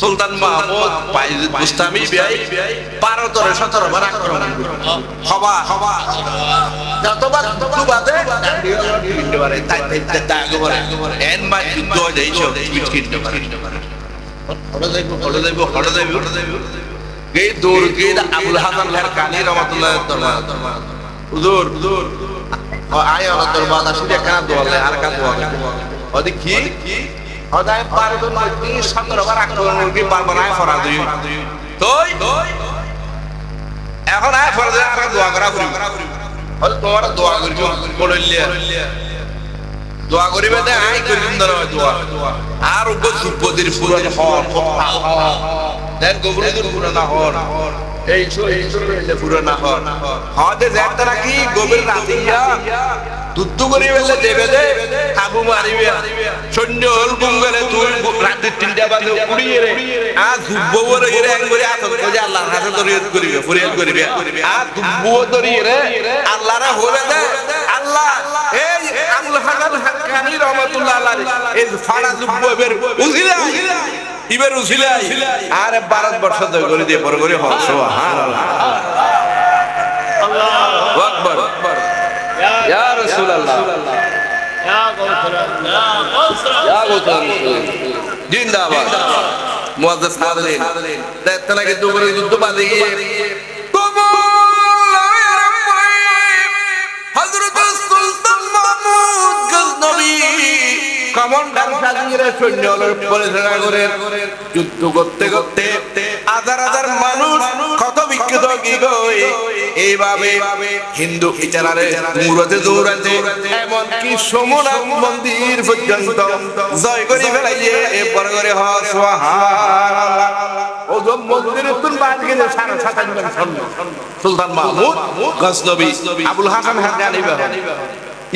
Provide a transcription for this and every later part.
সুলতান মাহমুদ বাইজিদ বুস্তামি ভাই 12-17 বার আক্রমণ হবা যতবার দুবাদে কিনতে পারে তাই দাগ করে এন মা যুদ্ধ হইছো কিনতে পারে হড় যাইব এই দূর গিয়ে আবুল হাসান কানি রহমাতুল্লাহ দরবার হুজুর আয় আল্লাহ দরবার আসলে কেন দোয়া আর কাজ দোয়া ওদি কি ওদাই 12-17 বার আক্রমণ কি বারবার আয় ফরা দিই তোই এখন আয় ফরা দিই আর দোয়া করা করি ওই তোমার দোয়া করিব বললিয়া দোয়া করিবে না আয় করিম না দোয়া আর উগো সুপদির পুরান হন দেন গোবরদুর পুরানা হন এই সইলে পুরানা হন হদে যাত্রা কি গোবর রাতিয়া দুদ্দু করি বেলে দেবে দে আবু মারিবে সৈন্য হল বঙ্গলে তুই রাতে 3টা বাজে উড়িয়ে রে আ দুব্বর এরে এক করে আতঙ্ক যে আল্লাহর কাছে দরিয়ত করিবে ফরিয়াদ করিবে আ দুব্বর দরিয়ে রে আল্লাহরে হলে দে আল্লাহ এই আবুল হাসান হাক্কানি রহমাতুল্লাহ আলাইহি এই ফাড়া দুব্বর উজিলা ইবের উজিলা আরে 12 বছর ধরে করে দিয়ে পরে করে হ সুবহানাল্লাহ আল্লাহু আকবার ইয়া রাসূলুল্লাহ ইয়া গৌসরা জিন্দাবাদ মুআজ্জাজ হাজিরিন দেখতে লাগে দুপুরে যুদ্ধ বাজে গিয়ে হযরত সুলতান মাহমুদ গজনবী কমান্ডার সাজিয়ে সৈন্যদের পরিচালনা করে যুদ্ধ করতে করতে হাজার হাজার মানুষ কত বিক্ষত কি গই এইভাবে হিন্দু ইচারারে মুরতে দৌড়াতে এমন কি সোমনাথ মন্দির পর্যন্ত জয় করে ফেলাইয়ে এরপর করে হ সুবহানাল্লাহ ও যে মন্দিরের তুন বাদ গেলে 57 জন সুলতান মাহমুদ গজনবী আবুল হাসান হাক্কানি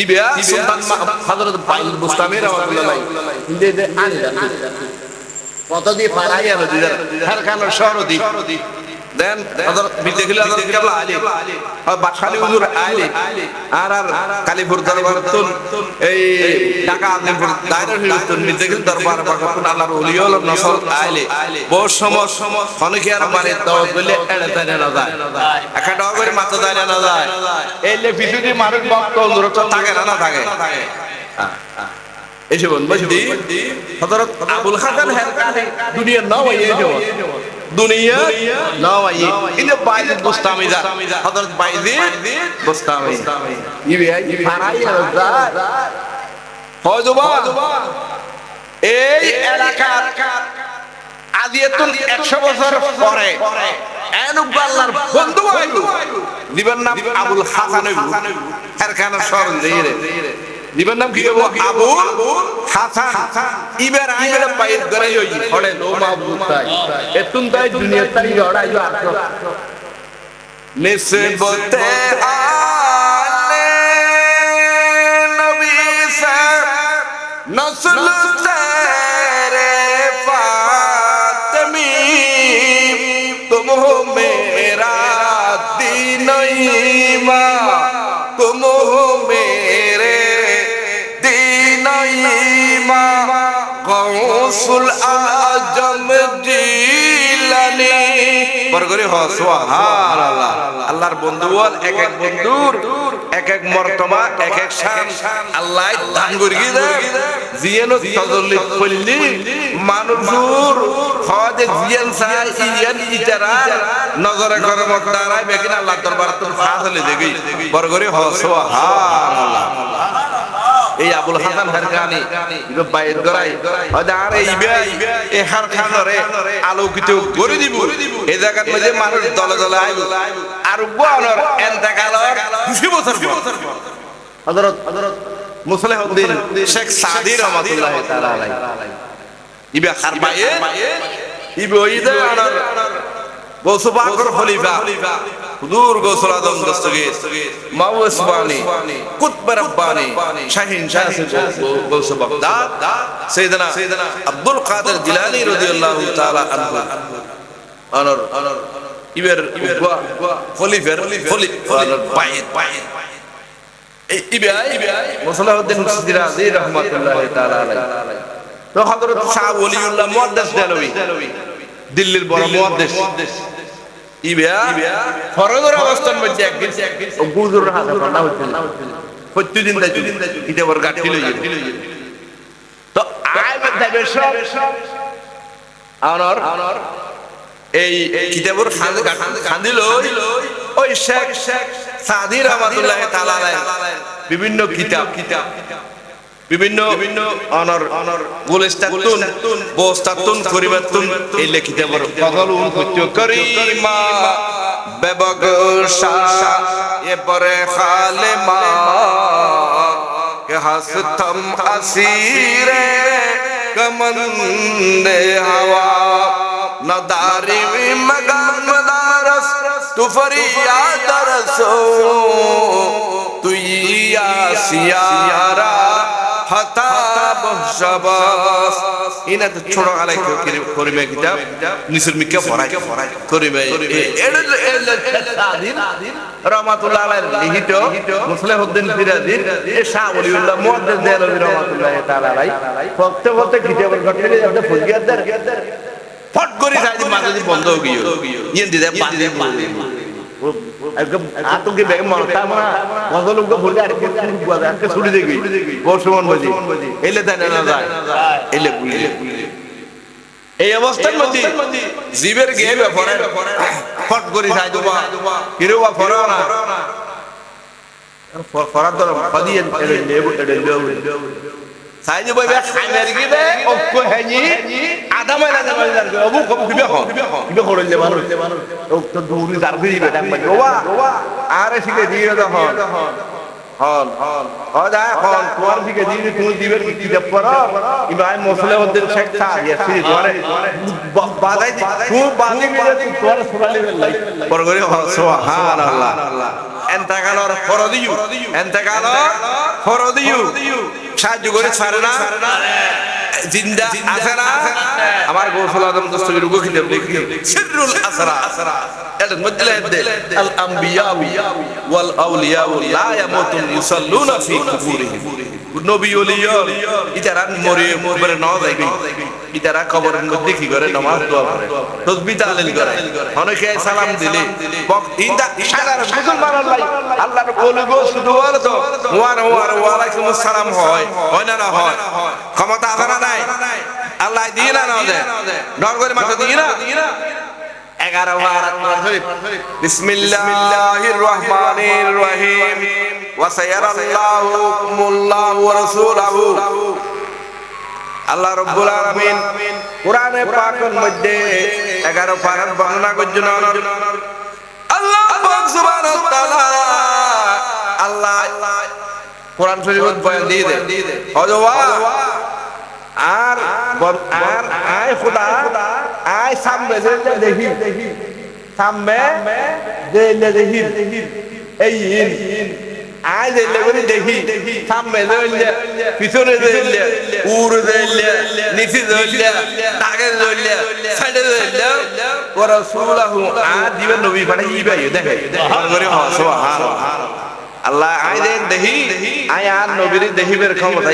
ইবিয়া সুলতান হযরত বাইজিদ বুস্তামি রাহমাতুল্লাহ ইন্দে দে আন কত দি পারাইয়া নদীর কারখানার শহরদি দেন হযরত বিতে গিলা হযরত কেবলা আলী আর বাদশাহী হুজুর আলী আর কালীপুর দরবার তুন এই ঢাকা আদিপুর দায়রা হিলতুন বিতে গিল দরবার পাকুন আল্লাহর ওলি হল নসল আলী বহু সময় অনেকে আর মানে দাওয়াত বলে এড়ে তাইনা না যায় একটা করে মাথা দাইনা না যায় এইলে পিছুদি মানুষ ভক্ত অনুরত থাকে না থাকে এসে বল বুঝদি হযরত আবুল হাসান হাক্কানি দুনিয়া নাও এই যে দুনিয়া নাও এই ইনে বাইজিদ বুস্তামি যা হযরত বাইজিদ বুস্তামি ইবে ফারাই রাজা হযবা এই এলাকার আজিয়াতুন 100 বছর পরে এনুক আল্লাহর বন্ধু আইলো দিবেন নাম আবুল হাসান হারখানা শরণ দেইরে দিবেন নাম কি আবুল হাসান ইবের আইলে বাইত করে হই হড়ে লো মাহবুব তাই এতুন তাই দুনিয়া তাই হড়াইলো আর নিসবতে আলে নবী সা নসল তেরে ফাতমি তুম হো মেরা দীন ঈমান তুম হো মেরে দীন ঈমান গৌসুল আজম জিলানী বরগরি হ সুবহানাল্লাহ আল্লাহর বন্ধু বল এক এক বন্ধুর এক এক মর্তবা এক এক শান আল্লাহ দান করি দেয় জিয়ানো তাজাল্লি করলি মানুষুর হদে জিয়ান সাই ইয়ান ইতারা নজরে করে মক্তারাই বেকিন আল্লাহ দরবার তো ফাজলে দেগি বরগরি হ সুবহানাল্লাহ এই আবুল হাসান হাক্কানি ইবে বাইর গরাই আর এই এই হারখানরে আলোকিত করে দিব এই জায়গার মধ্যে মানুষ দলে দলে আইব আর বনর এন্তেকালর 200 বছর পর হযরত মুসলিহুদ্দিন শেখ সাদি রাহমাতুল্লাহ তাআলা আলাইহি ইবে হারবায়ে ইবে ওইদা আনার গৌস পাকের খলিফা হুজুর গৌসুল আজম দস্তগীর মাওলানা উসমানী কুতব রব্বানী শাহিন শাহ গৌস বাগদাদ সাইয়েদনা আব্দুল কাদের জিলানী রাদিয়াল্লাহু তাআলা আনহু আনর ইবের খলিফার বাইত ইবে মুসলিহুদ্দিন সিরাজি রাহমাতুল্লাহ তাআলা আলাইহি তো হযরত শাহ ওলিউল্লাহ মুহাদ্দিস দেলভী দিল্লির বড় মুহাদ্দিস ইবিয়া ফরজের অবস্থান মধ্যে একদিন হুজুরের হাতে ঠান্ডা হচ্ছে প্রতিদিন দাইতে ইতে বড় গাঠি লইয়ে তো আইবে দেবে সব আনর এই কিতাবের খান্দিল ওই শেখ সাদি রহমাতুল্লাহ তাআলা বিভিন্ন কিতাব বিভিন্ন অনর গুলিস্তাতুন বস্তাতুন করিবাতুন এই কিতাবের ফজলুন কুচ্চ করিমা বেবগশা এবারে খালেমা কে হাসতম আসিরে কমন্দে হাওয়া নদারি মগান মদারস তু ফরিয়াদ রসো তুই আসিয়ারা হতা বহশবাস ইনা তো ছোট আলাই করিবে কিতাব নিসুর মিকে পড়াই করিবে এডল সাদিন রহমাতুল্লাহ আলাইহি লিখিত মুসলিহুদ্দিন ফিরাজির এ শাহ ওলিউল্লাহ মুহাদ্দিস দেলভী রহমাতুল্লাহ তাআলা আলাইহি ফক্তে ফক্তে কিতাবের ঘটলে একটা ফজিয়াতদার ফট করে সাইদি মাঝে বন্ধ হয়ে গিয়ে ইন দিদে পানি একদম আতঙ্কে বেগে মারতা না গজল লোক ভুলে আর কি বুঝা আজকে ছুটি দেগি বর্ষমান বাজি এলে তাই না যায় এলে বুঝলে এই অবস্থার মধ্যে জীবের গেয়ে ব্যাপারে ফট করে সাইদি বা কিরবা ফরা না ফরা তো ফাদিয়ে এলে সাইদি বইবে খাইনার গিবে অক্কো হেনি আদামাই জানবে অবু কম কিবে করলে মানুষ ও তো দূরি জারবি বেটা বাবা আরে শিখে দিয়ে দাও হন যা হন তোর শিখে দিয়ে তুমি দিবে কি দেব পড়া ইব্রাহিম মুসলিহুদ্দিন শেখ সাহেব সিরি ধরে বাজাই তুই বাজি মিলে তুই তোর সুরালি লাই পরগরে সুবহানাল্লাহ এন্তাকালর ফরদিয়ু সাহায্য করে ছাড়ে না জিন্দা আছে না আমার গৌসুল আজম দস্তগীর রুগো কিতাব লিখি সিররুল আসরা এর মধ্যে আল আম্বিয়া ওয়াল আউলিয়া লা ইয়ামুতুন ইউসাল্লুনা ফি কুবুরিহিম নবী ওলিয়া ইতারা মরে না যায় ইতারা কবরের মধ্যে কি করে নামাজ দোয়া করে তাসবিহ তাহলিল করে অনেকে সালাম দিলে ইন্দা সাধারণ মুসলমান আল্লাহর ওলি গো শুধু বলে তো ওয়া আলাইকুমুস সালাম হয় না না হয় ক্ষমতা আছে না নাই আল্লাহ দিয়ে না দেয় ডর করে মাত্র দিয়ে না 11 বার আত্মা শরীফ বিসমিল্লাহির রহমানির রহিম ওয়া সায়ারাল্লাহু ওয়া রাসূলুহু আল্লাহ রাব্বুল আলামিন কোরআনে পাকের মধ্যে 11 পারার বর্ণনা করছেন আল্লাহ পাক সুবহানাহু ওয়া তাআলা আল্লাহ কোরআন শরীফত বয়ান দিয়ে দেয় অজওয়া আর আয় খুদা আয় সামনে দেখি সামনে দেখি এই আয় দেখি সামনে পিছনে উড় নিচে তাকে সাইডে রাসূলুল্লাহ আর দিবেন নবী পাঠাই দেখে আল্লাহ আয় দেখি আয় আর নবীর দেখিবের ক্ষমতা